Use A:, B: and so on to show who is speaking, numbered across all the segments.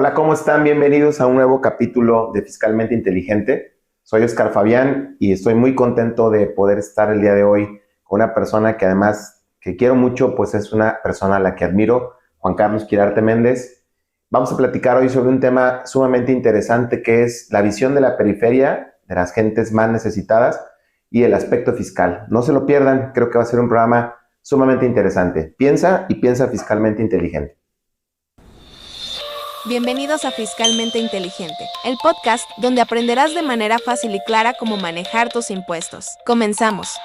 A: Hola, ¿cómo están? Bienvenidos a un nuevo capítulo de Fiscalmente Inteligente. Soy Oscar Fabián y estoy muy contento de poder estar el día de hoy con una persona que además que quiero mucho, pues es una persona a la que admiro, Juan Carlos Quirarte Méndez. Vamos a platicar hoy sobre un tema sumamente interesante que es la visión de la periferia, de las gentes más necesitadas y el aspecto fiscal. No se lo pierdan, creo que va a ser un programa sumamente interesante. Piensa y piensa fiscalmente inteligente.
B: Bienvenidos a Fiscalmente Inteligente, el podcast donde aprenderás de manera fácil y clara cómo manejar tus impuestos. Comenzamos.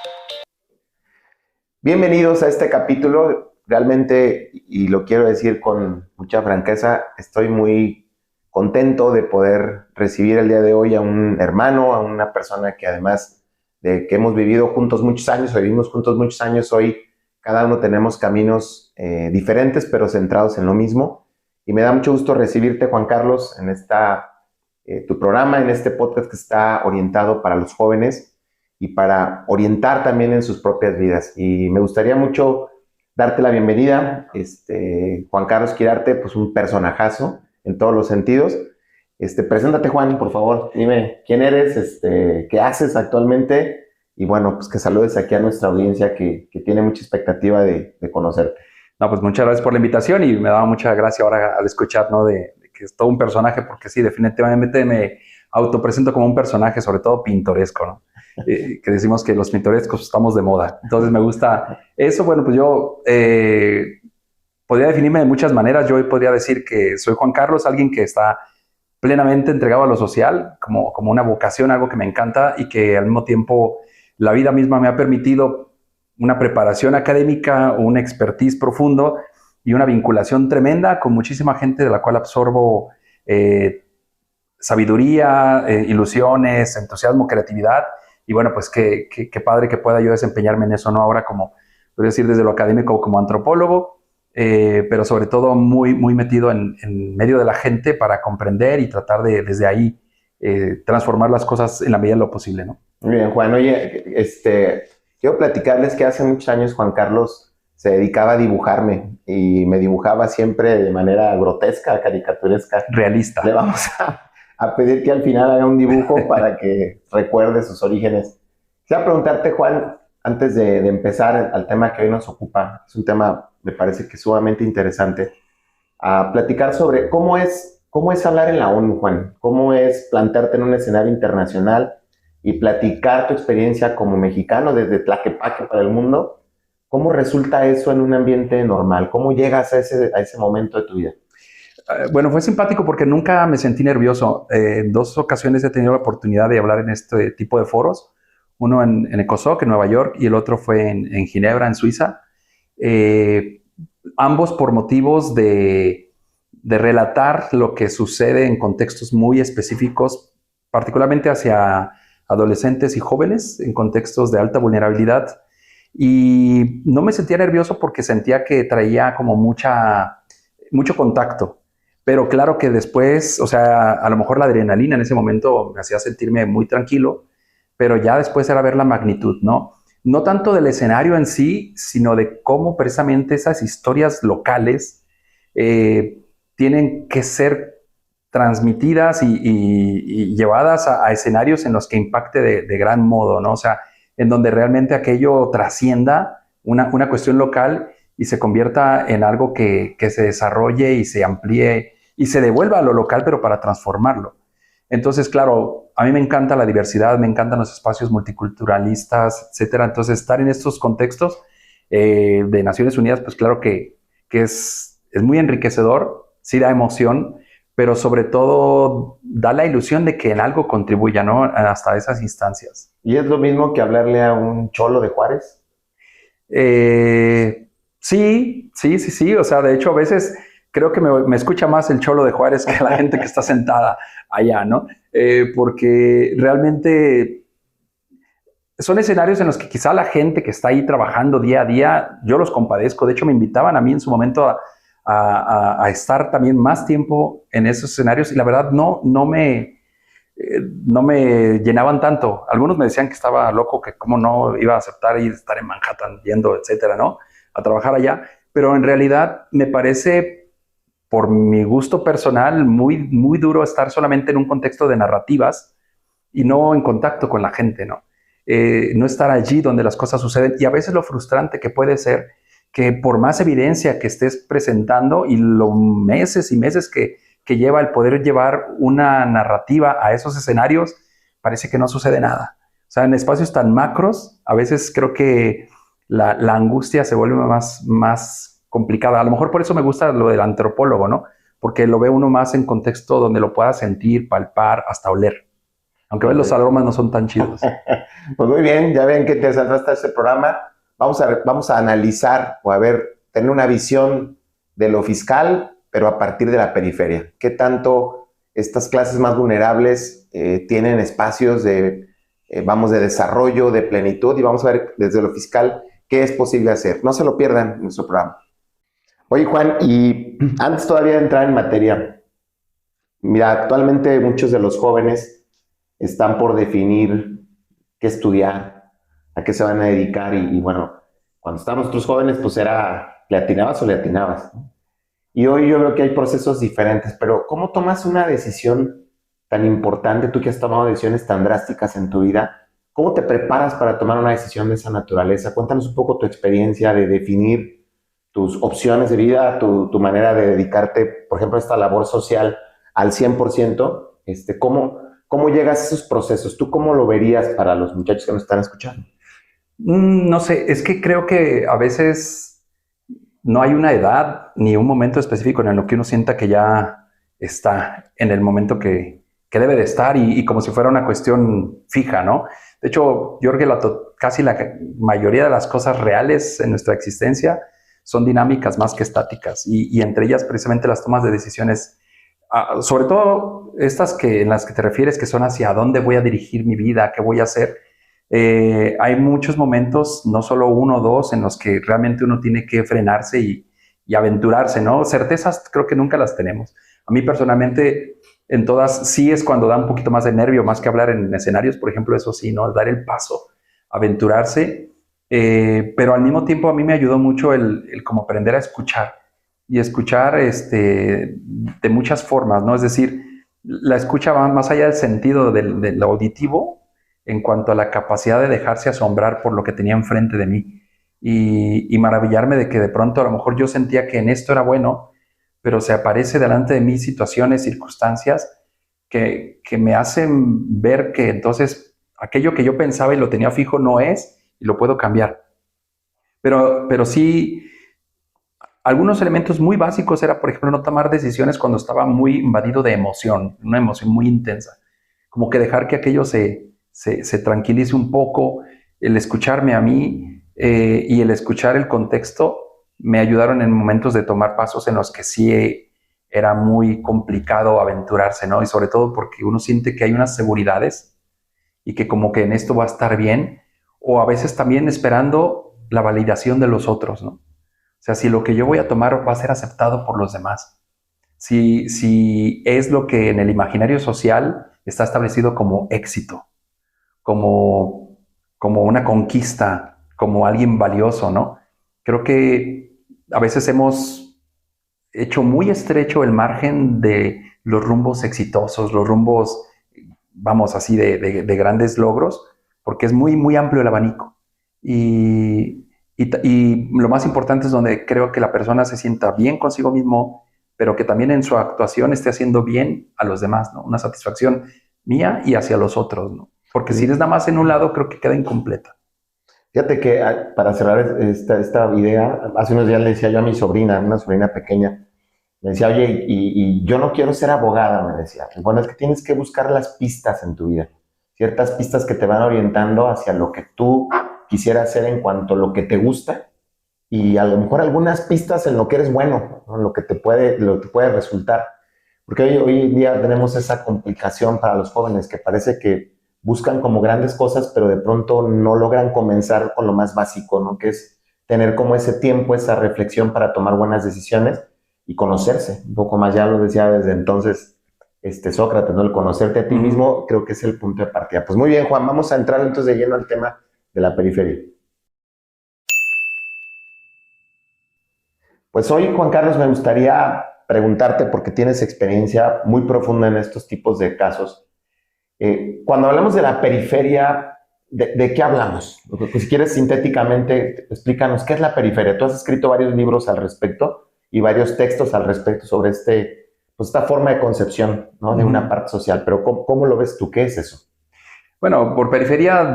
A: Bienvenidos a este capítulo. Realmente, y lo quiero decir con mucha franqueza, estoy muy contento de poder recibir el día de hoy a un hermano, a una persona que además de que hemos vivido juntos muchos años, o vivimos juntos muchos años, hoy cada uno tenemos caminos diferentes, pero centrados en lo mismo. Y me da mucho gusto recibirte, Juan Carlos, en tu programa, en este podcast que está orientado para los jóvenes y para orientar también en sus propias vidas. Y me gustaría mucho darte la bienvenida. Juan Carlos Quirarte, pues un personajazo en todos los sentidos. Preséntate, Juan, por favor. Dime quién eres, qué haces actualmente y bueno, pues que saludes aquí a nuestra audiencia que tiene mucha expectativa de conocerte.
C: No, pues muchas gracias por la invitación y me daba mucha gracia ahora al escuchar, ¿no? De que es todo un personaje, porque sí, definitivamente me autopresento como un personaje, sobre todo pintoresco, ¿no? Que decimos que los pintorescos estamos de moda. Entonces me gusta eso. Bueno, pues yo podría definirme de muchas maneras. Yo hoy podría decir que soy Juan Carlos, alguien que está plenamente entregado a lo social, como una vocación, algo que me encanta y que al mismo tiempo la vida misma me ha permitido una preparación académica, un expertise profundo y una vinculación tremenda con muchísima gente de la cual absorbo sabiduría, ilusiones, entusiasmo, creatividad. Y bueno, pues qué padre que pueda yo desempeñarme en eso, ¿no? Ahora como, podría decir, desde lo académico como antropólogo, pero sobre todo muy, muy metido en medio de la gente para comprender y tratar de desde ahí transformar las cosas en la medida de lo posible, ¿no?
A: Muy bien, Juan. Oye, quiero platicarles que hace muchos años Juan Carlos se dedicaba a dibujarme y me dibujaba siempre de manera grotesca, caricaturesca.
C: Realista.
A: Le vamos a pedir que al final haga un dibujo para que recuerde sus orígenes. Quisiera preguntarte, Juan, antes de empezar al tema que hoy nos ocupa, es un tema, me parece que sumamente interesante, a platicar sobre cómo es hablar en la ONU, Juan, cómo es plantearte en un escenario internacional y platicar tu experiencia como mexicano desde Tlaquepaque para el mundo. ¿Cómo resulta eso en un ambiente normal? ¿Cómo llegas a ese momento de tu vida?
C: Bueno, fue simpático porque nunca me sentí nervioso. En 2 ocasiones he tenido la oportunidad de hablar en este tipo de foros. Uno en ECOSOC, en Nueva York, y el otro fue en Ginebra, en Suiza. Ambos por motivos de relatar lo que sucede en contextos muy específicos, particularmente hacia adolescentes y jóvenes en contextos de alta vulnerabilidad. Y no me sentía nervioso porque sentía que traía como mucho contacto. Pero claro que después, o sea, a lo mejor la adrenalina en ese momento me hacía sentirme muy tranquilo, pero ya después era ver la magnitud, ¿no? No tanto del escenario en sí, sino de cómo precisamente esas historias locales tienen que ser transmitidas y llevadas a escenarios en los que impacte de gran modo, ¿no? O sea, en donde realmente aquello trascienda una cuestión local y se convierta en algo que se desarrolle y se amplíe y se devuelva a lo local, pero para transformarlo. Entonces, claro, a mí me encanta la diversidad, me encantan los espacios multiculturalistas, etcétera. Entonces, estar en estos contextos de Naciones Unidas, pues claro que es muy enriquecedor, sí da emoción, pero sobre todo da la ilusión de que en algo contribuya, ¿no? Hasta esas instancias.
A: ¿Y es lo mismo que hablarle a un cholo de Juárez?
C: Sí. O sea, de hecho, a veces creo que me escucha más el cholo de Juárez que la gente que está sentada allá, ¿no? Porque realmente son escenarios en los que quizá la gente que está ahí trabajando día a día, yo los compadezco. De hecho, me invitaban a mí en su momento a estar también más tiempo en esos escenarios y la verdad no me llenaban tanto. Algunos me decían que estaba loco, que cómo no iba a aceptar ir a estar en Manhattan yendo, etcétera, ¿no? A trabajar allá. Pero en realidad me parece por mi gusto personal, muy, muy duro estar solamente en un contexto de narrativas y no en contacto con la gente, ¿no? No estar allí donde las cosas suceden. Y a veces lo frustrante que puede ser que por más evidencia que estés presentando y los meses y meses que lleva el poder llevar una narrativa a esos escenarios, parece que no sucede nada. O sea, en espacios tan macros, a veces creo que la angustia se vuelve más complicada. A lo mejor por eso me gusta lo del antropólogo, ¿no? Porque lo ve uno más en contexto donde lo pueda sentir, palpar, hasta oler. Aunque los aromas no son tan chidos.
A: Pues muy bien, ya ven qué interesante está este programa. Vamos a analizar o a ver, tener una visión de lo fiscal, pero a partir de la periferia. ¿Qué tanto estas clases más vulnerables tienen espacios de desarrollo, de plenitud? Y vamos a ver desde lo fiscal qué es posible hacer. No se lo pierdan en nuestro programa. Oye, Juan, y antes todavía de entrar en materia, mira, actualmente muchos de los jóvenes están por definir qué estudiar, a qué se van a dedicar y bueno, cuando estábamos nosotros jóvenes pues era, ¿le atinabas o le atinabas? ¿No? Y hoy yo veo que hay procesos diferentes, pero ¿cómo tomas una decisión tan importante, tú que has tomado decisiones tan drásticas en tu vida? ¿Cómo te preparas para tomar una decisión de esa naturaleza? Cuéntanos un poco tu experiencia de definir tus opciones de vida, tu manera de dedicarte, por ejemplo, a esta labor social al 100%. ¿Cómo llegas a esos procesos? ¿Tú cómo lo verías para los muchachos que nos están escuchando?
C: No sé, es que creo que a veces no hay una edad ni un momento específico en el que uno sienta que ya está en el momento que debe de estar y como si fuera una cuestión fija, ¿no? De hecho, yo creo que casi la mayoría de las cosas reales en nuestra existencia son dinámicas más que estáticas y entre ellas precisamente las tomas de decisiones, sobre todo estas en las que te refieres, que son hacia dónde voy a dirigir mi vida, qué voy a hacer. Hay muchos momentos, no solo uno o dos, en los que realmente uno tiene que frenarse y aventurarse, ¿no? Certezas creo que nunca las tenemos. A mí personalmente, en todas, sí es cuando da un poquito más de nervio, más que hablar en escenarios, por ejemplo, eso sí, ¿no? Dar el paso, aventurarse, pero al mismo tiempo a mí me ayudó mucho el como aprender a escuchar y escuchar de muchas formas, ¿no? Es decir, la escucha va más allá del sentido del auditivo, en cuanto a la capacidad de dejarse asombrar por lo que tenía enfrente de mí y maravillarme de que de pronto a lo mejor yo sentía que en esto era bueno, pero se aparece delante de mí situaciones, circunstancias que me hacen ver que entonces aquello que yo pensaba y lo tenía fijo no es y lo puedo cambiar. Pero sí, algunos elementos muy básicos era, por ejemplo, no tomar decisiones cuando estaba muy invadido de emoción, una emoción muy intensa, como que dejar que aquello se tranquilice un poco, el escucharme a mí y el escuchar el contexto me ayudaron en momentos de tomar pasos en los que sí era muy complicado aventurarse, ¿no? Y sobre todo porque uno siente que hay unas seguridades y que como que en esto va a estar bien, o a veces también esperando la validación de los otros, ¿no? O sea, si lo que yo voy a tomar va a ser aceptado por los demás, si es lo que en el imaginario social está establecido como éxito, como una conquista, como alguien valioso, ¿no? Creo que a veces hemos hecho muy estrecho el margen de los rumbos exitosos, los rumbos, vamos, así de grandes logros, porque es muy, muy amplio el abanico. Y lo más importante es donde creo que la persona se sienta bien consigo mismo, pero que también en su actuación esté haciendo bien a los demás, ¿no? Una satisfacción mía y hacia los otros, ¿no? Porque si eres nada más en un lado, creo que queda incompleta.
A: Fíjate que para cerrar esta idea, hace unos días le decía yo a mi sobrina, una sobrina pequeña, me decía, oye, y yo no quiero ser abogada, me decía. Bueno, es que tienes que buscar las pistas en tu vida, ciertas pistas que te van orientando hacia lo que tú quisieras hacer en cuanto a lo que te gusta y a lo mejor algunas pistas en lo que eres bueno, ¿no? Lo que te puede resultar. Porque hoy en día tenemos esa complicación para los jóvenes que parece que buscan como grandes cosas, pero de pronto no logran comenzar con lo más básico, ¿no? Que es tener como ese tiempo, esa reflexión para tomar buenas decisiones y conocerse un poco más. Ya lo decía desde entonces Sócrates, ¿no? El conocerte a ti mismo creo que es el punto de partida. Pues muy bien, Juan, vamos a entrar entonces de lleno al tema de la periferia. Pues hoy, Juan Carlos, me gustaría preguntarte, porque tienes experiencia muy profunda en estos tipos de casos. Cuando hablamos de la periferia, ¿de qué hablamos? Pues, si quieres, sintéticamente, explícanos qué es la periferia. Tú has escrito varios libros al respecto y varios textos al respecto sobre pues esta forma de concepción, ¿no? De una parte social. Pero ¿cómo lo ves tú? ¿Qué es eso?
C: Bueno, por periferia,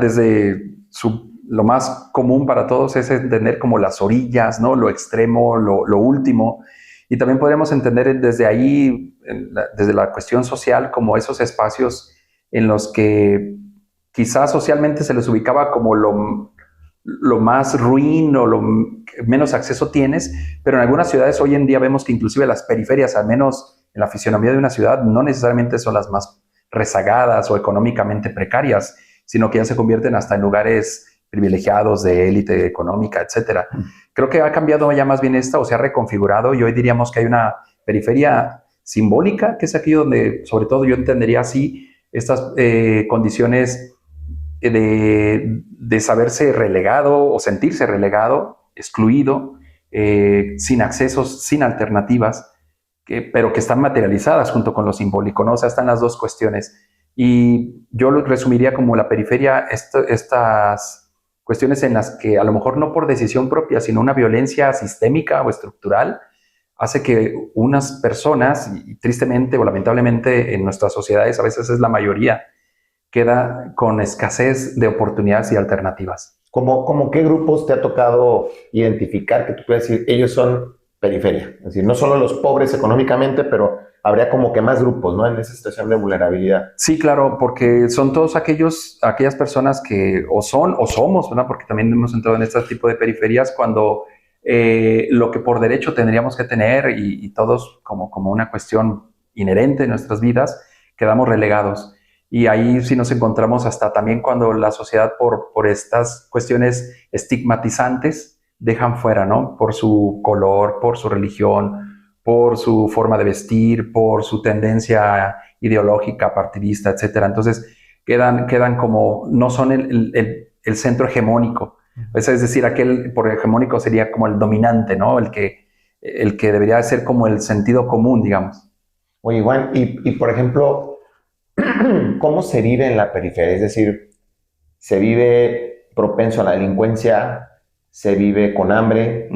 C: lo más común para todos es entender como las orillas, ¿no? Lo extremo, lo último. Y también podríamos entender desde ahí, desde la cuestión social, como esos espacios en los que quizás socialmente se les ubicaba como lo más ruin o lo menos acceso tienes, pero en algunas ciudades hoy en día vemos que inclusive las periferias, al menos en la fisionomía de una ciudad, no necesariamente son las más rezagadas o económicamente precarias, sino que ya se convierten hasta en lugares privilegiados de élite económica, etcétera. Creo que ha cambiado ya más bien o se ha reconfigurado, y hoy diríamos que hay una periferia simbólica, que es aquí donde, sobre todo, yo entendería así estas condiciones de saberse relegado o sentirse relegado, excluido, sin accesos, sin alternativas, pero que están materializadas junto con lo simbólico, ¿no? O sea, están las dos cuestiones. Y yo lo resumiría como la periferia, estas cuestiones en las que a lo mejor no por decisión propia, sino una violencia sistémica o estructural, hace que unas personas, y tristemente o lamentablemente en nuestras sociedades a veces es la mayoría, queda con escasez de oportunidades y alternativas.
A: ¿Cómo qué grupos te ha tocado identificar que tú puedes decir, ellos son periferia? Es decir, no solo los pobres económicamente, pero habría como que más grupos, ¿no? En esa situación de vulnerabilidad.
C: Sí, claro, porque son todos aquellas personas que o son o somos, ¿verdad? Porque también hemos entrado en este tipo de periferias cuando lo que por derecho tendríamos que tener y todos como una cuestión inherente en nuestras vidas, quedamos relegados. Y ahí sí nos encontramos hasta también cuando la sociedad por estas cuestiones estigmatizantes dejan fuera, ¿no? Por su color, por su religión, por su forma de vestir, por su tendencia ideológica, partidista, etcétera. Entonces quedan como, no son el centro hegemónico. Es decir, aquel por hegemónico sería como el dominante, ¿no? El que debería ser como el sentido común, digamos.
A: Oye, Juan, y por ejemplo, ¿cómo se vive en la periferia? Es decir, ¿se vive propenso a la delincuencia? ¿Se vive con hambre?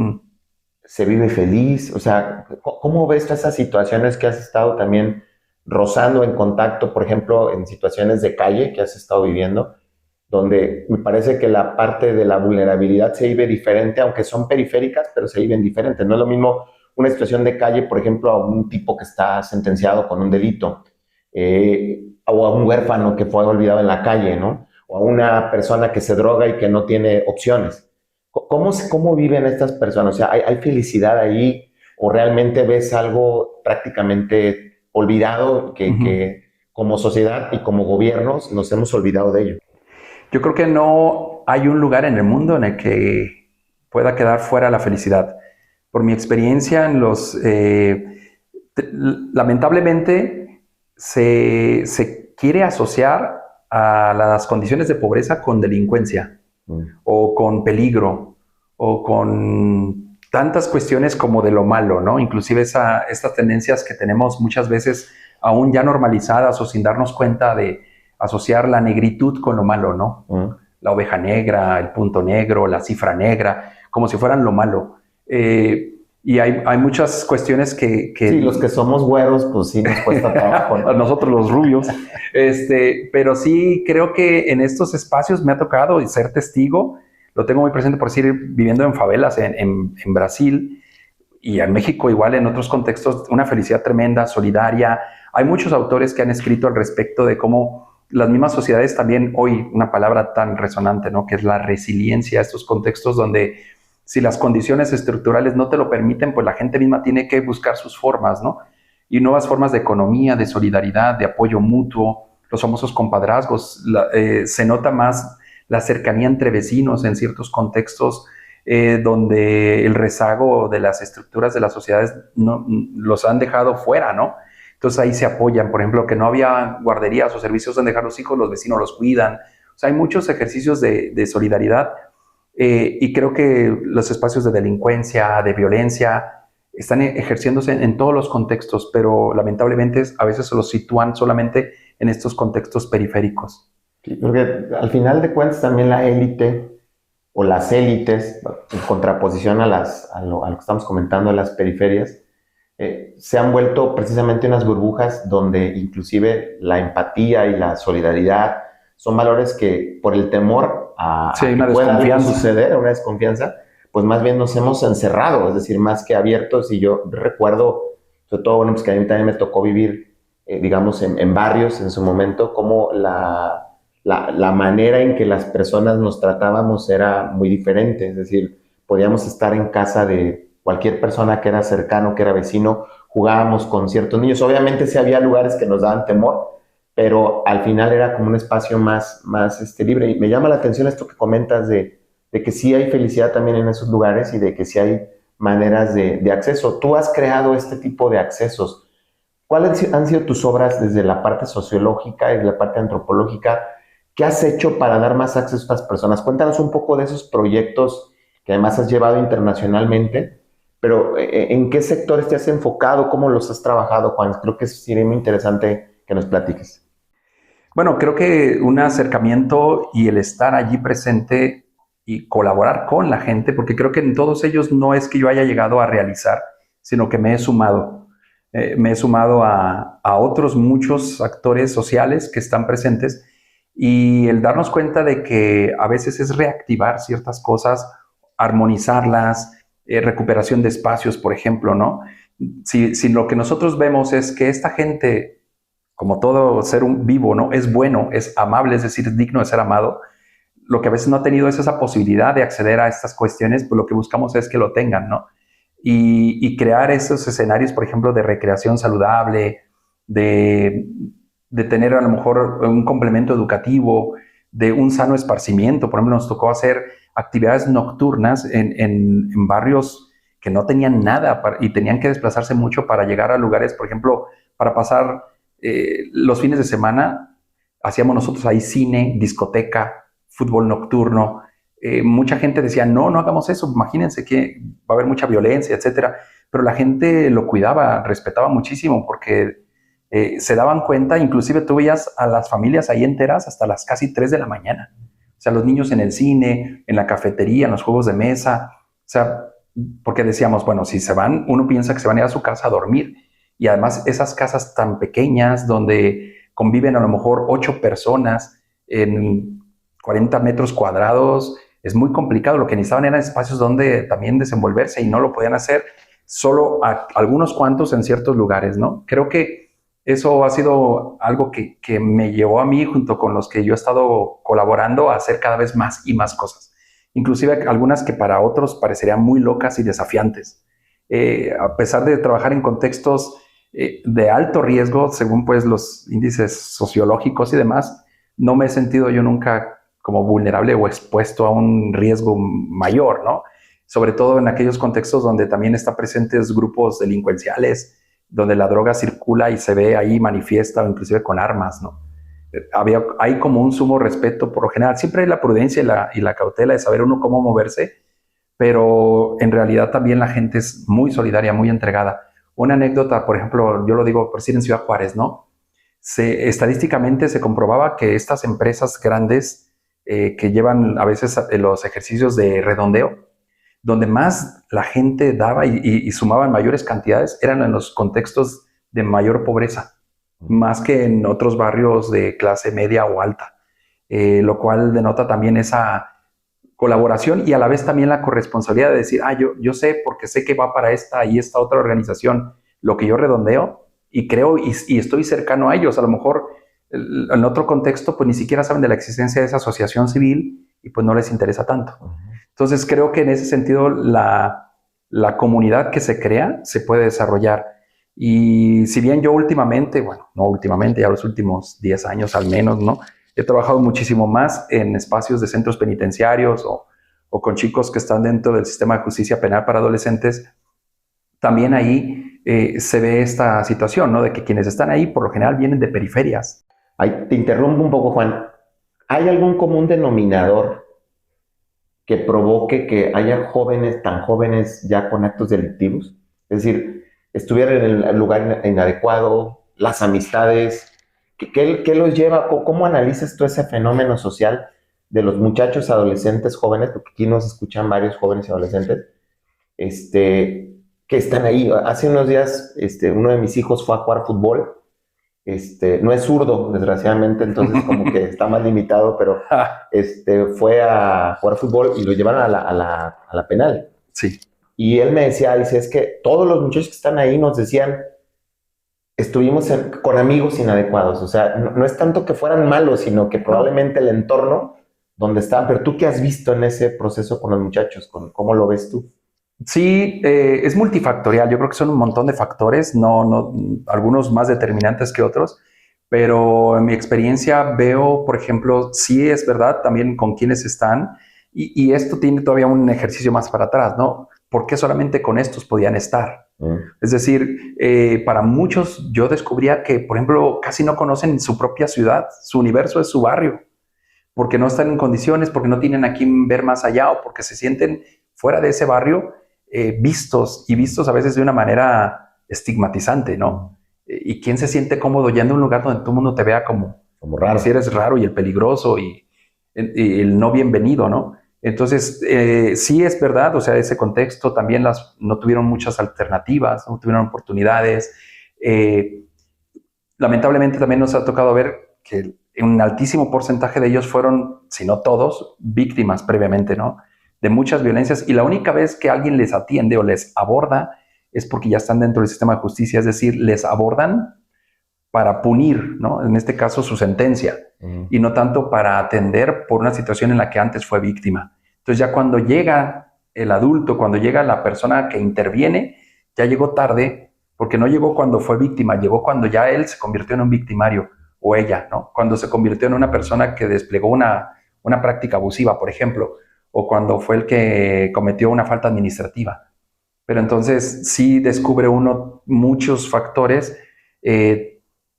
A: ¿Se vive feliz? O sea, ¿cómo ves esas situaciones que has estado también rozando en contacto, por ejemplo, en situaciones de calle que has estado viviendo, donde me parece que la parte de la vulnerabilidad se vive diferente, aunque son periféricas, pero se viven diferente? No es lo mismo una situación de calle, por ejemplo, a un tipo que está sentenciado con un delito, o a un huérfano que fue olvidado en la calle, ¿no? O a una persona que se droga y que no tiene opciones. ¿Cómo viven estas personas? O sea, ¿hay felicidad ahí o realmente ves algo prácticamente olvidado que como sociedad y como gobiernos nos hemos olvidado de ello?
C: Yo creo que no hay un lugar en el mundo en el que pueda quedar fuera la felicidad. Por mi experiencia, lamentablemente se quiere asociar a las condiciones de pobreza con delincuencia o con peligro o con tantas cuestiones como de lo malo, ¿no? Inclusive estas tendencias que tenemos muchas veces aún ya normalizadas o sin darnos cuenta de asociar la negritud con lo malo, ¿no? La oveja negra, el punto negro, la cifra negra, como si fueran lo malo. Y hay muchas cuestiones que...
A: Sí, los que somos güeros, pues sí nos cuesta trabajo.
C: A nosotros los rubios. Pero sí creo que en estos espacios me ha tocado ser testigo. Lo tengo muy presente, por decir, viviendo en favelas en Brasil y en México igual en otros contextos, una felicidad tremenda, solidaria. Hay muchos autores que han escrito al respecto de cómo las mismas sociedades también, hoy una palabra tan resonante, ¿no? Que es la resiliencia, estos contextos donde si las condiciones estructurales no te lo permiten, pues la gente misma tiene que buscar sus formas, ¿no? Y nuevas formas de economía, de solidaridad, de apoyo mutuo, los famosos compadrazgos. Se nota más la cercanía entre vecinos en ciertos contextos donde el rezago de las estructuras de las sociedades los han dejado fuera, ¿no? Entonces ahí se apoyan, por ejemplo, que no había guarderías o servicios donde dejar los hijos, los vecinos los cuidan. O sea, hay muchos ejercicios de solidaridad y creo que los espacios de delincuencia, de violencia, están ejerciéndose en todos los contextos, pero lamentablemente a veces se los sitúan solamente en estos contextos periféricos.
A: Sí, porque al final de cuentas también la élite o las élites, en contraposición a lo que estamos comentando, a las periferias, se han vuelto precisamente unas burbujas donde inclusive la empatía y la solidaridad son valores que por el temor a
C: Sí, hay
A: que
C: una
A: pueda algo
C: desconfianza.
A: suceder, una desconfianza, pues más bien nos hemos encerrado, es decir, más que abiertos. Y yo recuerdo, sobre todo, bueno, pues que a mí también me tocó vivir, digamos, en barrios en su momento, como la manera en que las personas nos tratábamos era muy diferente. Es decir, podíamos estar en casa de cualquier persona que era cercano, que era vecino, jugábamos con ciertos niños. Obviamente sí había lugares que nos daban temor, pero al final era como un espacio más libre. Y me llama la atención esto que comentas de que sí hay felicidad también en esos lugares y de que sí hay maneras de acceso. Tú has creado este tipo de accesos. ¿Cuáles han sido tus obras desde la parte sociológica y de la parte antropológica? ¿Qué has hecho para dar más acceso a estas personas? Cuéntanos un poco de esos proyectos que además has llevado internacionalmente, pero ¿en qué sectores te has enfocado? ¿Cómo los has trabajado, Juan? Creo que sería muy interesante que nos platiques.
C: Bueno, creo que un acercamiento y el estar allí presente y colaborar con la gente, porque creo que en todos ellos no es que yo haya llegado a realizar, sino que me he sumado. Me he sumado a otros muchos actores sociales que están presentes, y el darnos cuenta de que a veces es reactivar ciertas cosas, armonizarlas, recuperación de espacios, por ejemplo, ¿no? Si lo que nosotros vemos es que esta gente, como todo ser vivo, ¿no? Es bueno, es amable, es decir, es digno de ser amado. Lo que a veces no ha tenido es esa posibilidad de acceder a estas cuestiones, pues lo que buscamos es que lo tengan, ¿no? Y crear esos escenarios, por ejemplo, de recreación saludable, de, de tener a lo mejor un complemento educativo, de un sano esparcimiento. Por ejemplo, nos tocó hacer actividades nocturnas en barrios que no tenían nada y tenían que desplazarse mucho para llegar a lugares, por ejemplo, para pasar los fines de semana. Hacíamos nosotros ahí cine, discoteca, fútbol nocturno. Mucha gente decía, no, no hagamos eso, imagínense que va a haber mucha violencia, etcétera. Pero la gente lo cuidaba, respetaba muchísimo, porque se daban cuenta. Inclusive tú veías a las familias ahí enteras hasta las casi 3 de la mañana. O sea, los niños en el cine, en la cafetería, en los juegos de mesa. O sea, porque decíamos, bueno, si se van, uno piensa que se van a ir a su casa a dormir. Y además esas casas tan pequeñas donde conviven a lo mejor 8 personas en 40 metros cuadrados, es muy complicado. Lo que necesitaban eran espacios donde también desenvolverse, y no lo podían hacer, solo a algunos cuantos en ciertos lugares, ¿no? Creo que eso ha sido algo que me llevó a mí, junto con los que yo he estado colaborando, a hacer cada vez más y más cosas. Inclusive algunas que para otros parecerían muy locas y desafiantes. A pesar de trabajar en contextos de alto riesgo, según pues los índices sociológicos y demás, no me he sentido yo nunca como vulnerable o expuesto a un riesgo mayor, ¿no? Sobre todo en aquellos contextos donde también están presentes grupos delincuenciales, donde la droga circula y se ve ahí manifiesta, o inclusive con armas, ¿no? Hay como un sumo respeto por lo general. Siempre hay la prudencia y la cautela de saber uno cómo moverse, pero en realidad también la gente es muy solidaria, muy entregada. Una anécdota, por ejemplo, yo lo digo por decir en Ciudad Juárez, ¿no? Estadísticamente se comprobaba que estas empresas grandes que llevan a veces los ejercicios de redondeo, donde más la gente daba y sumaban mayores cantidades, eran en los contextos de mayor pobreza, más que en otros barrios de clase media o alta, lo cual denota también esa colaboración y a la vez también la corresponsabilidad de decir, yo sé, porque sé que va para esta y esta otra organización lo que yo redondeo, y creo y estoy cercano a ellos. A lo mejor en otro contexto pues ni siquiera saben de la existencia de esa asociación civil y pues no les interesa tanto. Entonces creo que en ese sentido la comunidad que se crea se puede desarrollar. Y si bien yo últimamente, bueno, no últimamente, ya los últimos 10 años al menos, ¿no? He trabajado muchísimo más en espacios de centros penitenciarios o con chicos que están dentro del sistema de justicia penal para adolescentes. También ahí se ve esta situación, ¿no? De que quienes están ahí por lo general vienen de periferias.
A: Ahí te interrumpo un poco, Juan. ¿Hay algún común denominador que provoque que haya jóvenes, tan jóvenes ya con actos delictivos? Es decir, estuvieran en el lugar inadecuado, las amistades. ¿Qué los lleva? ¿Cómo analizas tú ese fenómeno social de los muchachos, adolescentes, jóvenes? Porque aquí nos escuchan varios jóvenes y adolescentes, que están ahí. Hace unos días, uno de mis hijos fue a jugar fútbol. No es zurdo, desgraciadamente, entonces como que está más limitado, pero fue a jugar fútbol y lo llevaron a la penal.
C: Sí.
A: Y él me decía, dice, es que todos los muchachos que están ahí nos decían, estuvimos con amigos inadecuados. O sea, no es tanto que fueran malos, sino que probablemente el entorno donde estaban. Pero tú, ¿qué has visto en ese proceso con los muchachos? ¿Cómo lo ves tú?
C: Sí, es multifactorial. Yo creo que son un montón de factores, no, algunos más determinantes que otros, pero en mi experiencia veo, por ejemplo, sí es verdad también con quiénes están, y esto tiene todavía un ejercicio más para atrás, ¿no? ¿Por qué solamente con estos podían estar? Es decir, para muchos yo descubría que, por ejemplo, casi no conocen su propia ciudad, su universo es su barrio, porque no están en condiciones, porque no tienen a quién ver más allá o porque se sienten fuera de ese barrio, vistos a veces de una manera estigmatizante, ¿no? ¿Y quién se siente cómodo yendo a un lugar donde todo el mundo te vea como raro? Como si eres raro y el peligroso y el no bienvenido, ¿no? Entonces, sí es verdad, o sea, ese contexto también no tuvieron muchas alternativas, no tuvieron oportunidades. Lamentablemente también nos ha tocado ver que un altísimo porcentaje de ellos fueron, si no todos, víctimas previamente, ¿no? De muchas violencias, y la única vez que alguien les atiende o les aborda es porque ya están dentro del sistema de justicia, es decir, les abordan para punir, ¿no? En este caso su sentencia, y no tanto para atender por una situación en la que antes fue víctima. Entonces ya cuando llega el adulto, cuando llega la persona que interviene, ya llegó tarde, porque no llegó cuando fue víctima, llegó cuando ya él se convirtió en un victimario, o ella, ¿no? Cuando se convirtió en una persona que desplegó una práctica abusiva, por ejemplo, o cuando fue el que cometió una falta administrativa. Pero entonces sí descubre uno muchos factores.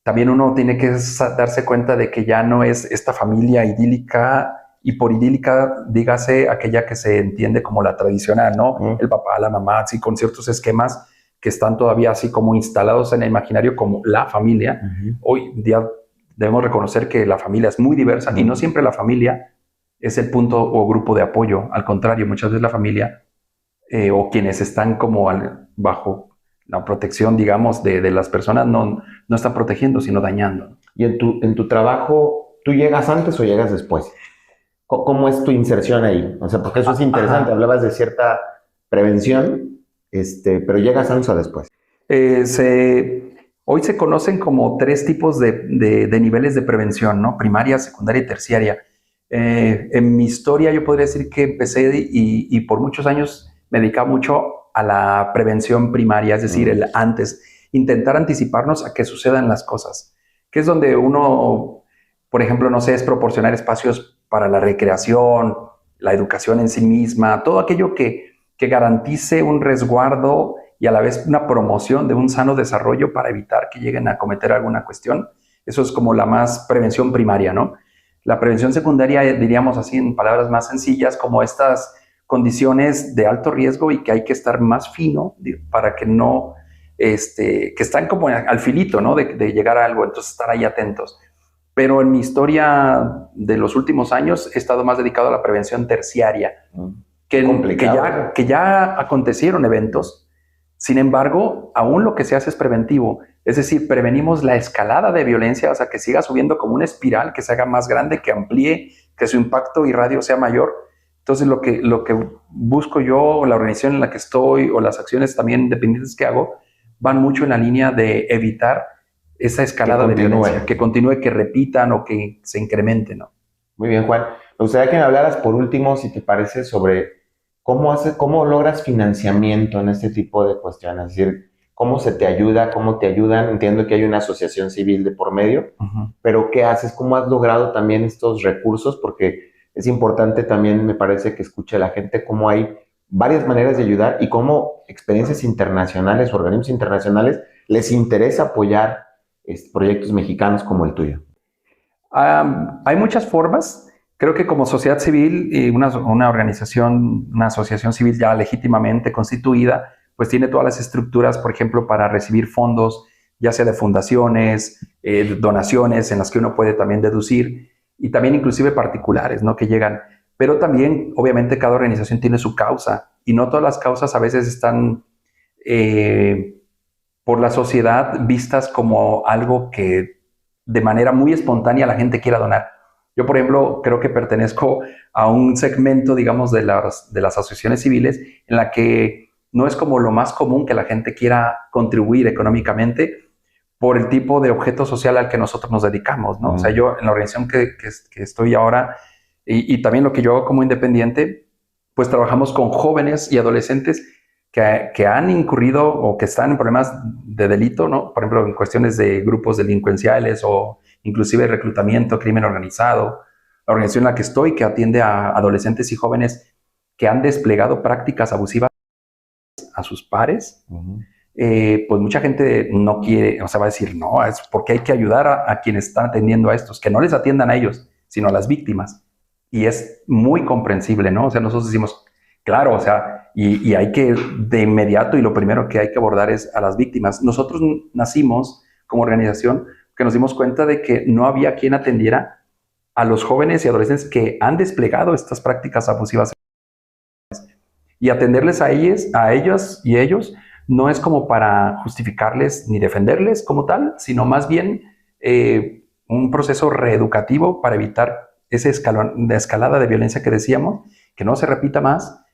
C: También uno tiene que darse cuenta de que ya no es esta familia idílica, y por idílica dígase aquella que se entiende como la tradicional, ¿no? El papá, la mamá, sí, con ciertos esquemas que están todavía así como instalados en el imaginario como la familia. Hoy día debemos reconocer que la familia es muy diversa, y no siempre la familia es el punto o grupo de apoyo. Al contrario, muchas veces la familia o quienes están como bajo la protección, digamos, de las personas no están protegiendo, sino dañando.
A: ¿Y en tu trabajo, tú llegas antes o llegas después? ¿Cómo es tu inserción ahí? O sea, porque eso es interesante. Hablabas de cierta prevención, pero ¿llegas antes o después?
C: Hoy se conocen como 3 tipos de niveles de prevención, ¿no? Primaria, secundaria y terciaria. En mi historia yo podría decir que empecé y por muchos años me dedicaba mucho a la prevención primaria, es decir, el antes, intentar anticiparnos a que sucedan las cosas, que es donde uno, por ejemplo, no sé, es proporcionar espacios para la recreación, la educación en sí misma, todo aquello que garantice un resguardo y a la vez una promoción de un sano desarrollo para evitar que lleguen a cometer alguna cuestión. Eso es como la más prevención primaria, ¿no? La prevención secundaria, diríamos así en palabras más sencillas, como estas condiciones de alto riesgo y que hay que estar más fino para que no, que están como al filito, ¿no? De llegar a algo, entonces estar ahí atentos. Pero en mi historia de los últimos años he estado más dedicado a la prevención terciaria, que ya acontecieron eventos. Sin embargo, aún lo que se hace es preventivo, es decir, prevenimos la escalada de violencia, o sea, que siga subiendo como una espiral, que se haga más grande, que amplíe, que su impacto y radio sea mayor. Entonces, lo que busco yo, la organización en la que estoy, o las acciones también independientes que hago, van mucho en la línea de evitar esa escalada de violencia, que continúe, que repitan o que se incremente, ¿no?
A: Muy bien, Juan. Me gustaría que me hablaras por último, si te parece, sobre cómo logras financiamiento en este tipo de cuestiones. Es decir, cómo se te ayuda, cómo te ayudan. Entiendo que hay una asociación civil de por medio, pero ¿qué haces? ¿Cómo has logrado también estos recursos? Porque es importante también, me parece, que escuche la gente cómo hay varias maneras de ayudar y cómo experiencias internacionales, organismos internacionales, les interesa apoyar proyectos mexicanos como el tuyo.
C: Hay muchas formas. Creo que como sociedad civil y una organización, una asociación civil ya legítimamente constituida, pues tiene todas las estructuras, por ejemplo, para recibir fondos, ya sea de fundaciones, donaciones en las que uno puede también deducir, y también inclusive particulares, ¿no? Que llegan. Pero también, obviamente, cada organización tiene su causa, y no todas las causas a veces están por la sociedad vistas como algo que de manera muy espontánea la gente quiera donar. Yo, por ejemplo, creo que pertenezco a un segmento, digamos, de las asociaciones civiles en la que no es como lo más común que la gente quiera contribuir económicamente por el tipo de objeto social al que nosotros nos dedicamos, ¿no? O sea, yo en la organización que estoy ahora y también lo que yo hago como independiente, pues trabajamos con jóvenes y adolescentes que han incurrido o que están en problemas de delito, ¿no? Por ejemplo, en cuestiones de grupos delincuenciales o inclusive reclutamiento, crimen organizado. La organización en la que estoy, que atiende a adolescentes y jóvenes que han desplegado prácticas abusivas a sus pares, pues mucha gente no quiere, o sea, va a decir, no, es porque hay que ayudar a quienes están atendiendo a estos, que no les atiendan a ellos, sino a las víctimas. Y es muy comprensible, ¿no? O sea, nosotros decimos, claro, o sea, y hay que de inmediato, y lo primero que hay que abordar es a las víctimas. Nosotros nacimos como organización que nos dimos cuenta de que no había quien atendiera a los jóvenes y adolescentes que han desplegado estas prácticas abusivas. Y atenderles a ellos y ellos no es como para justificarles ni defenderles como tal, sino más bien un proceso reeducativo para evitar esa escalada de violencia que decíamos, que no se repita más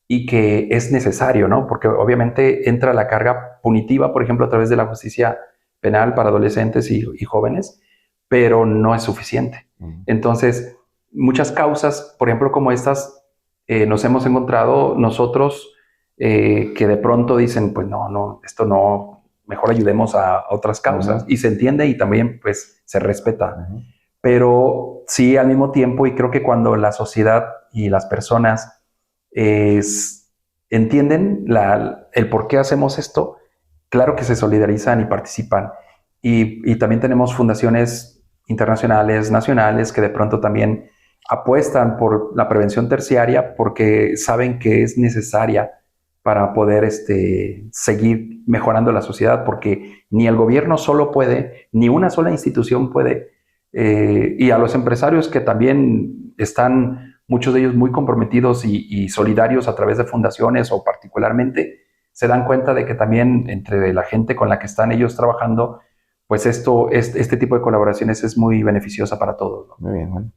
C: y que es necesario, ¿no? Porque obviamente entra la carga punitiva, por ejemplo, a través de la justicia penal para adolescentes y jóvenes, pero no es suficiente. Entonces, muchas causas, por ejemplo, como estas, nos hemos encontrado nosotros que de pronto dicen, pues no, esto no, mejor ayudemos a otras causas. Y se entiende y también pues se respeta. Pero sí, al mismo tiempo, y creo que cuando la sociedad y las personas entienden el por qué hacemos esto, claro que se solidarizan y participan. Y también tenemos fundaciones internacionales, nacionales, que de pronto también apuestan por la prevención terciaria porque saben que es necesaria para poder seguir mejorando la sociedad, porque ni el gobierno solo puede, ni una sola institución puede, y a los empresarios que también están, muchos de ellos muy comprometidos y solidarios a través de fundaciones o particularmente, se dan cuenta de que también entre la gente con la que están ellos trabajando, pues este tipo de colaboraciones es muy beneficiosa para todos, ¿no?
A: Muy bien, bueno.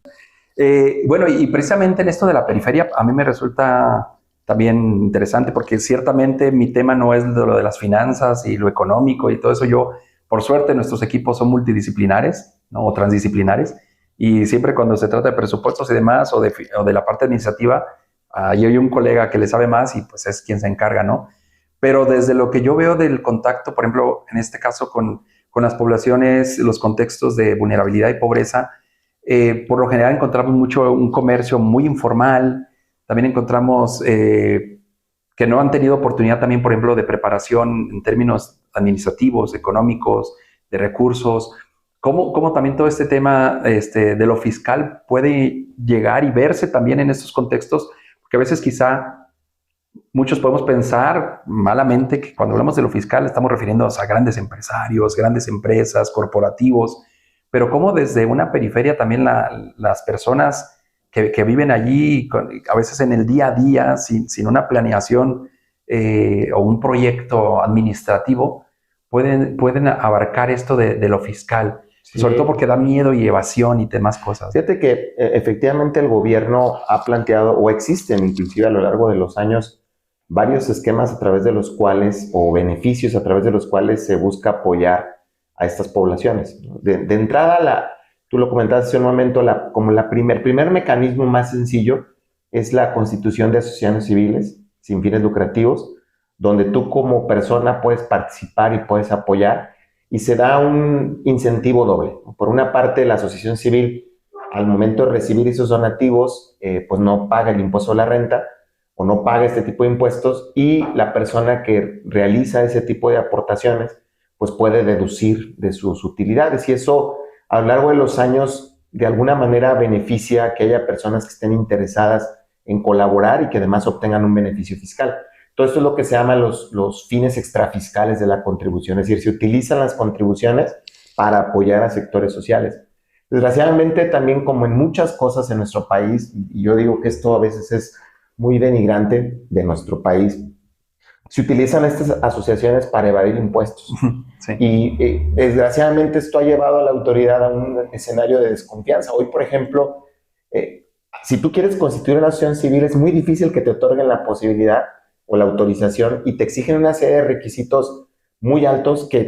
C: Bueno, y precisamente en esto de la periferia, a mí me resulta también interesante porque ciertamente mi tema no es lo de las finanzas y lo económico y todo eso. Yo, por suerte, nuestros equipos son multidisciplinares, ¿no? O transdisciplinares, y siempre cuando se trata de presupuestos y demás o de la parte administrativa, yo hay un colega que le sabe más y pues es quien se encarga, ¿no? Pero desde lo que yo veo del contacto, por ejemplo, en este caso con las poblaciones, los contextos de vulnerabilidad y pobreza, por lo general encontramos mucho un comercio muy informal. También encontramos que no han tenido oportunidad también, por ejemplo, de preparación en términos administrativos, económicos, de recursos. ¿Cómo también todo este tema de lo fiscal puede llegar y verse también en estos contextos? Porque a veces quizá muchos podemos pensar malamente que cuando hablamos de lo fiscal estamos refiriéndonos a grandes empresarios, grandes empresas, corporativos, pero cómo desde una periferia también las personas que viven allí, a veces en el día a día, sin una planeación o un proyecto administrativo, pueden abarcar esto de lo fiscal. Sí. Sobre todo porque da miedo y evasión y demás cosas.
A: Fíjate que efectivamente el gobierno ha planteado, o existen inclusive a lo largo de los años, varios esquemas a través de los cuales, o beneficios a través de los cuales se busca apoyar a estas poblaciones. De entrada, tú lo comentaste hace un momento, como el primer mecanismo más sencillo es la constitución de asociaciones civiles sin fines lucrativos, donde tú como persona puedes participar y puedes apoyar, y se da un incentivo doble. Por una parte, la asociación civil, al momento de recibir esos donativos, pues no paga el impuesto a la renta, o no paga este tipo de impuestos, y la persona que realiza ese tipo de aportaciones, pues puede deducir de sus utilidades, y eso a lo largo de los años de alguna manera beneficia a que haya personas que estén interesadas en colaborar y que además obtengan un beneficio fiscal. Todo esto es lo que se llama los fines extrafiscales de la contribución, es decir, se utilizan las contribuciones para apoyar a sectores sociales. Desgraciadamente, también como en muchas cosas en nuestro país, y yo digo que esto a veces es muy denigrante de nuestro país, se utilizan estas asociaciones para evadir impuestos. Sí. Y desgraciadamente esto ha llevado a la autoridad a un escenario de desconfianza. Hoy, por ejemplo, si tú quieres constituir una asociación civil, es muy difícil que te otorguen la posibilidad o la autorización y te exigen una serie de requisitos muy altos que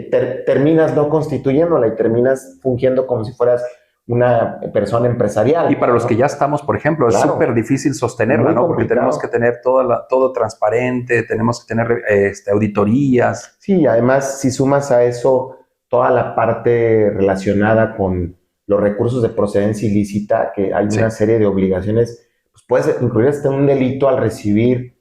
A: terminas no constituyéndola y terminas fungiendo como si fueras una persona empresarial.
C: Y para los que ya estamos, por ejemplo, claro, es súper difícil sostenerla, ¿no? Porque tenemos que tener todo transparente, tenemos que tener auditorías.
A: Sí, además, si sumas a eso toda la parte relacionada con los recursos de procedencia ilícita, que hay una serie de obligaciones, pues puedes incluir hasta un delito al recibir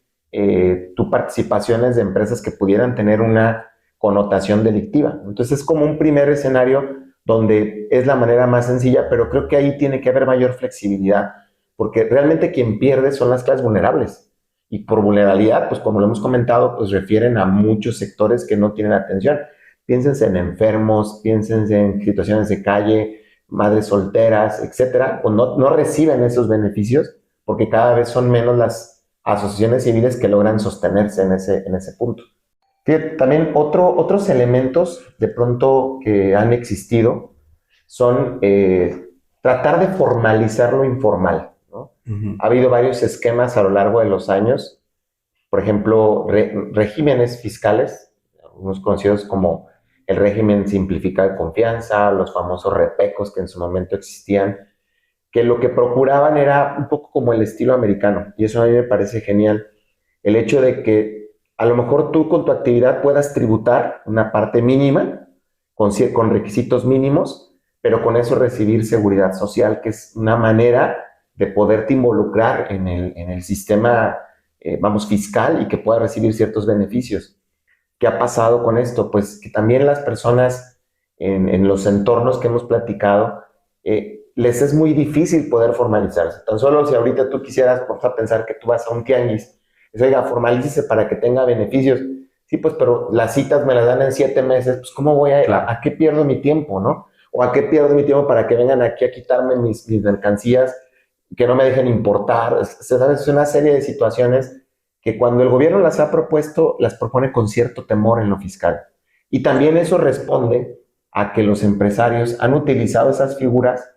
A: tu participaciones de empresas que pudieran tener una connotación delictiva. Entonces es como un primer escenario donde es la manera más sencilla, pero creo que ahí tiene que haber mayor flexibilidad, porque realmente quien pierde son las clases vulnerables. Y por vulnerabilidad, pues como lo hemos comentado, pues refieren a muchos sectores que no tienen atención. Piénsense en enfermos, piénsense en situaciones de calle, madres solteras, etcétera, pues no reciben esos beneficios porque cada vez son menos las asociaciones civiles que logran sostenerse en ese punto. También otros elementos de pronto que han existido son tratar de formalizar lo informal, ¿no? Uh-huh. Ha habido varios esquemas a lo largo de los años, por ejemplo, regímenes fiscales, unos conocidos como el régimen simplificado de confianza, los famosos repecos que en su momento existían, que lo que procuraban era un poco como el estilo americano, y eso a mí me parece genial, el hecho de que a lo mejor tú con tu actividad puedas tributar una parte mínima, con requisitos mínimos, pero con eso recibir seguridad social, que es una manera de poderte involucrar en el sistema, fiscal y que puedas recibir ciertos beneficios. ¿Qué ha pasado con esto? Pues que también las personas en los entornos que hemos platicado, les es muy difícil poder formalizarse. Tan solo si ahorita tú quisieras, vamos a pensar que tú vas a un tianguis, oiga, formalícese para que tenga beneficios. Sí, pues, pero las citas me las dan en 7 meses, pues, ¿cómo voy a qué pierdo mi tiempo, no? O ¿a qué pierdo mi tiempo para que vengan aquí a quitarme mis mercancías, que no me dejen importar? ¿Sabes? Es una serie de situaciones que cuando el gobierno las ha propuesto, las propone con cierto temor en lo fiscal. Y también eso responde a que los empresarios han utilizado esas figuras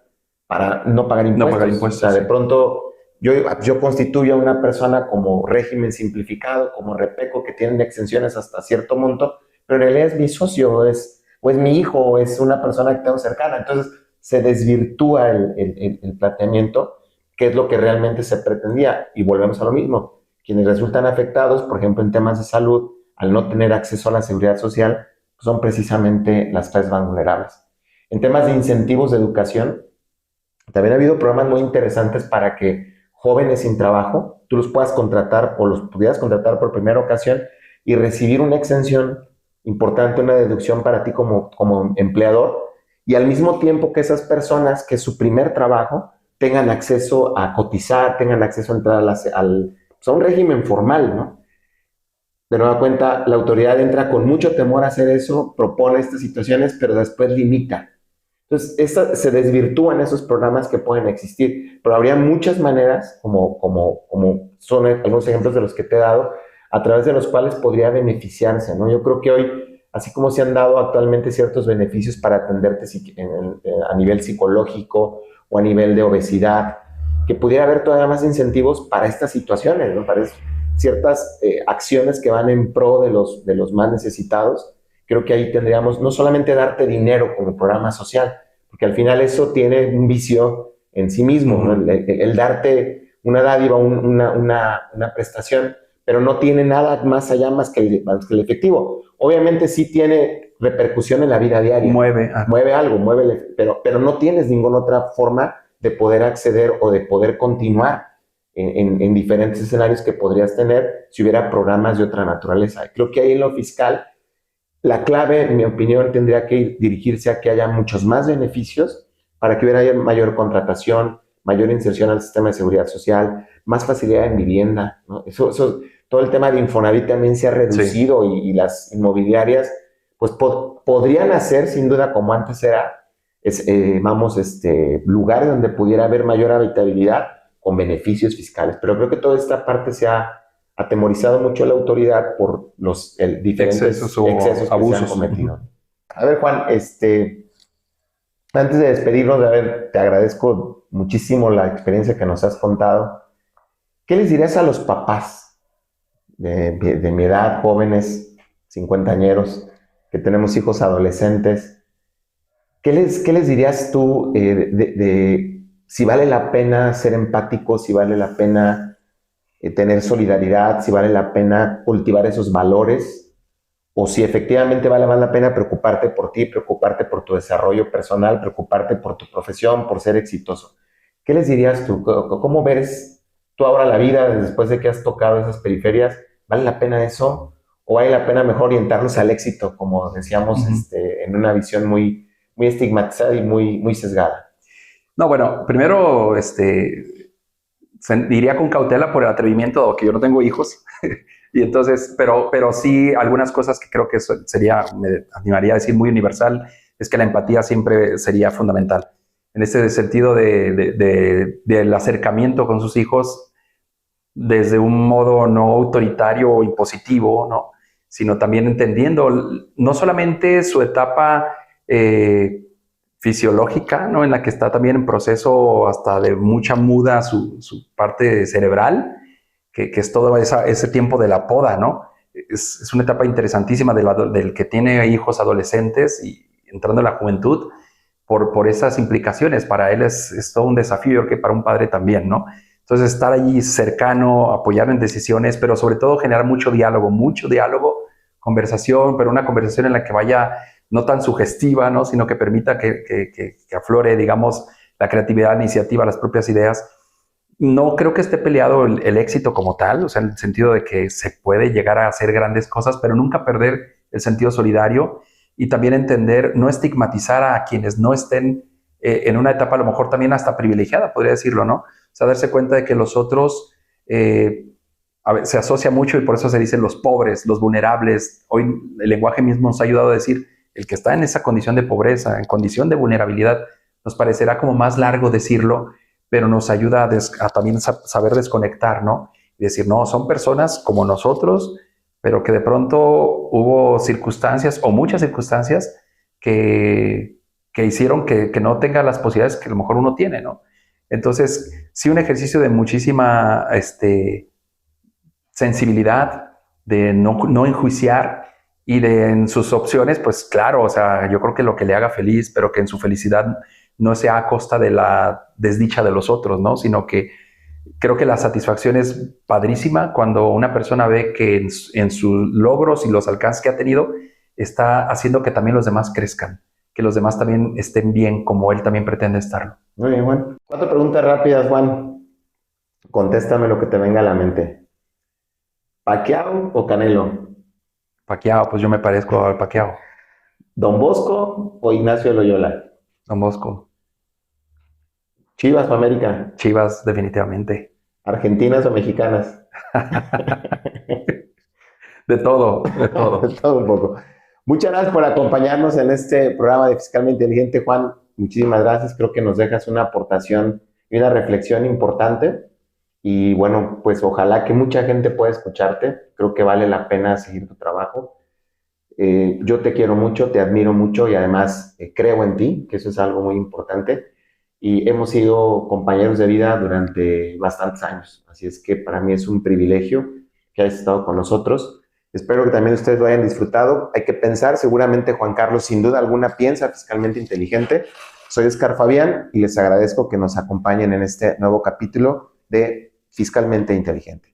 A: para no pagar impuestos.
C: No pagar impuestos.
A: O sea, de pronto yo constituyo a una persona como régimen simplificado, como repeco, que tienen exenciones hasta cierto monto, pero en realidad es mi socio, o es mi hijo, o es una persona que tengo cercana. Entonces se desvirtúa el planteamiento, que es lo que realmente se pretendía. Y volvemos a lo mismo. Quienes resultan afectados, por ejemplo, en temas de salud, al no tener acceso a la seguridad social, son precisamente las clases más vulnerables. En temas de incentivos de educación, también ha habido programas muy interesantes para que jóvenes sin trabajo, tú los puedas contratar o los pudieras contratar por primera ocasión y recibir una exención importante, una deducción para ti como empleador, y al mismo tiempo que esas personas que su primer trabajo tengan acceso a cotizar, tengan acceso a entrar a un régimen formal, ¿no? De nueva cuenta, la autoridad entra con mucho temor a hacer eso, propone estas situaciones, pero después limita. Entonces, se desvirtúan esos programas que pueden existir, pero habría muchas maneras, como son algunos ejemplos de los que te he dado, a través de los cuales podría beneficiarse, ¿no? Yo creo que hoy, así como se han dado actualmente ciertos beneficios para atenderte a nivel psicológico o a nivel de obesidad, que pudiera haber todavía más incentivos para estas situaciones, ¿no? Para ciertas acciones que van en pro de los más necesitados. Creo que ahí tendríamos no solamente darte dinero como programa social, porque al final eso tiene un vicio en sí mismo, ¿no? El darte una dádiva, una prestación, pero no tiene nada más allá más que el efectivo. Obviamente sí tiene repercusión en la vida diaria.
C: Mueve
A: algo, pero no tienes ninguna otra forma de poder acceder o de poder continuar en diferentes escenarios que podrías tener si hubiera programas de otra naturaleza. Creo que ahí en lo fiscal, la clave, en mi opinión, tendría que dirigirse a que haya muchos más beneficios para que hubiera mayor contratación, mayor inserción al sistema de seguridad social, más facilidad en vivienda, ¿no? Eso todo el tema de Infonavit también se ha reducido y las inmobiliarias pues podrían hacer sin duda como antes era, lugares donde pudiera haber mayor habitabilidad con beneficios fiscales. Pero creo que toda esta parte se ha atemorizado mucho a la autoridad por los diferentes excesos que abusos se han cometido. A ver, Juan, antes de despedirnos, te agradezco muchísimo la experiencia que nos has contado. ¿Qué les dirías a los papás de mi edad, jóvenes, cincuentañeros, que tenemos hijos adolescentes? ¿Qué les dirías tú de si vale la pena ser empático, si vale la pena tener solidaridad, si vale la pena cultivar esos valores, o si efectivamente vale más la pena preocuparte por ti, preocuparte por tu desarrollo personal, preocuparte por tu profesión, por ser exitoso? ¿Qué les dirías tú? ¿Cómo ves tú ahora la vida después de que has tocado esas periferias? ¿Vale la pena eso? ¿O vale la pena mejor orientarnos al éxito, como decíamos, en una visión muy, muy estigmatizada y muy, muy sesgada?
C: No, bueno, primero diría con cautela por el atrevimiento, que yo no tengo hijos, y entonces, pero sí algunas cosas que creo que me animaría a decir muy universal, es que la empatía siempre sería fundamental. En ese sentido del acercamiento con sus hijos desde un modo no autoritario o impositivo, ¿no? Sino también entendiendo no solamente su etapa fisiológica, ¿no? En la que está también en proceso hasta de mucha muda su parte cerebral, que es todo ese tiempo de la poda, ¿no? Es una etapa interesantísima del que tiene hijos adolescentes y entrando en la juventud por esas implicaciones. Para él es todo un desafío, yo creo que para un padre también, ¿no? Entonces estar allí cercano, apoyar en decisiones, pero sobre todo generar mucho diálogo, conversación, pero una conversación en la que vaya no tan sugestiva, ¿no? Sino que permita que aflore, digamos, la creatividad, la iniciativa, las propias ideas. No creo que esté peleado el éxito como tal, o sea, en el sentido de que se puede llegar a hacer grandes cosas, pero nunca perder el sentido solidario y también entender, no estigmatizar a quienes no estén en una etapa a lo mejor también hasta privilegiada, podría decirlo, ¿no? O sea, darse cuenta de que los otros se asocia mucho y por eso se dicen los pobres, los vulnerables. Hoy el lenguaje mismo nos ha ayudado a decir el que está en esa condición de pobreza, en condición de vulnerabilidad, nos parecerá como más largo decirlo, pero nos ayuda a también saber desconectar, ¿no? Y decir, no, son personas como nosotros, pero que de pronto hubo circunstancias o muchas circunstancias que hicieron que no tenga las posibilidades que a lo mejor uno tiene, ¿no? Entonces, sí, un ejercicio de muchísima sensibilidad, de no enjuiciar y en sus opciones, pues claro, o sea, yo creo que lo que le haga feliz, pero que en su felicidad no sea a costa de la desdicha de los otros, ¿no? Sino que creo que la satisfacción es padrísima cuando una persona ve que en sus logros y los alcances que ha tenido está haciendo que también los demás crezcan, que los demás también estén bien como él también pretende estarlo.
A: Muy bien, Juan. 4 preguntas rápidas, Juan. Contéstame lo que te venga a la mente. ¿Pacquiao o Canelo?
C: Pacquiao, pues yo me parezco al Pacquiao.
A: ¿Don Bosco o Ignacio de Loyola?
C: Don Bosco.
A: ¿Chivas o América?
C: Chivas, definitivamente.
A: ¿Argentinas o mexicanas?
C: De todo, de todo.
A: De todo un poco. Muchas gracias por acompañarnos en este programa de Fiscalmente Inteligente, Juan. Muchísimas gracias. Creo que nos dejas una aportación y una reflexión importante. Y bueno, pues ojalá que mucha gente pueda escucharte. Creo que vale la pena seguir tu trabajo. Yo te quiero mucho, te admiro mucho y además creo en ti, que eso es algo muy importante. Y hemos sido compañeros de vida durante bastantes años. Así es que para mí es un privilegio que hayas estado con nosotros. Espero que también ustedes lo hayan disfrutado. Hay que pensar, seguramente Juan Carlos sin duda alguna piensa fiscalmente inteligente. Soy Oscar Fabián y les agradezco que nos acompañen en este nuevo capítulo de Fiscalmente Inteligente.